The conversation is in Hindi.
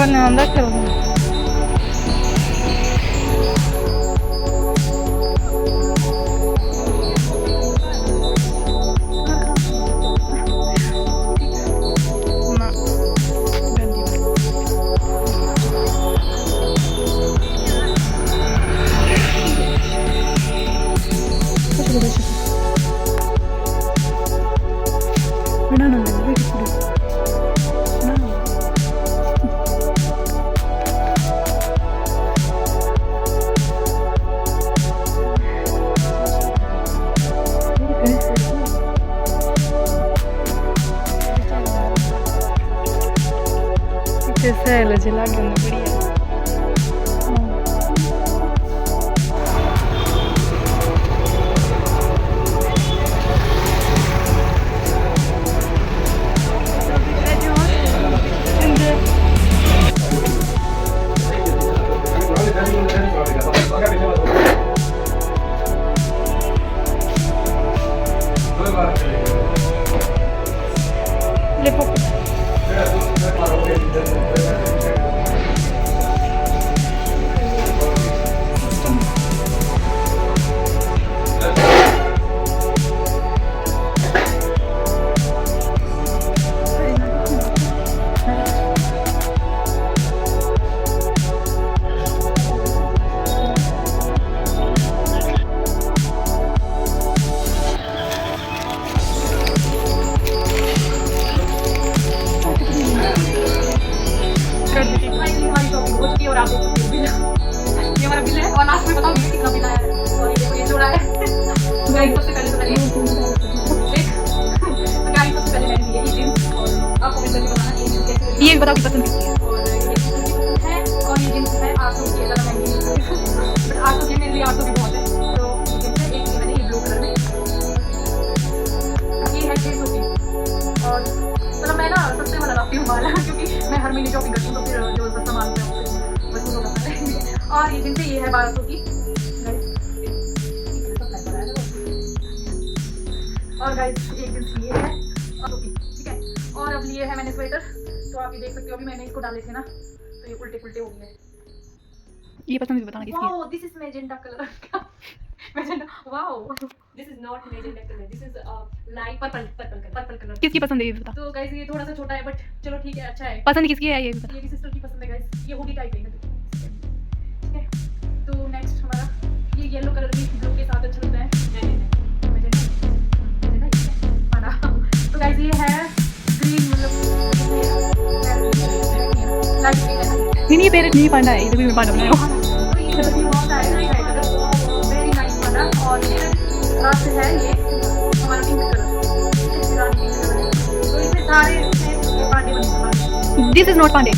Quando non da quello. Questa la gelata non brilla. Le poco. और आप देख सकते हो ये हमारा बिल है और लास्ट में बताओ ये कितना बिल आया है। सॉरी देखो ये जोड़ा है गाइस सबसे पहले तो मैंने एक तो गाइस सबसे पहले मैंने ये जींस और आप कमेंट करके बताना ये जींस कैसी लगी। ये बताओ कि पसंद किसकी है। और ये जींस है और ये जींस है 800 की ज़्यादा महंगी नहीं है बट 800 की मेरे लिए 800 भी बहुत है। तो ये जींस है एक ये मैंने ये ब्लू कलर में ये है 600 की और मतलब मैं ना सस्ते वाला रखती हूँ माल क्योंकि मैं हर महीने शॉपिंग करती हूँ तो फिर जो सस्ता माल होता है उससे वसूल होता है। और ये जिनसे ये है 1200 की और गाइस एक जींस ये है ठीक है। और अब लिए है मैंने स्वेटर तो आप ये देख सकते हो अभी मैंने इसको डाले थे ना तो ये उल्टे पुल्टे हो गए। ये पसंद भी बताना किसकी है। Wow this is magenta colour magenta wow This is not magenta color. This is light purple colour. किसकी पसंद है ये बता। तो गाइस ये थोड़ा सा छोटा है बट चलो ठीक है अच्छा है। पसंद किसकी है ये बता। ये भी सिस्टर की पसंद है गाइस ये होगी टाइप ठीक है। तो नेक्स्ट हमारा ये येलो कलर भी ब्लू के साथ अच्छा लगता है। तो गाइस ये है ग्रीन मतलब नहीं पैरेट नहीं पांडा है, ये तो भी मैं पांडा बनाया हूं। तो ये बहुत है वेरी नाइस वाला। और ये लास्ट है ये हमारा पिंक कलर तो इसमें सारे पांडे बने। This is not Pandey.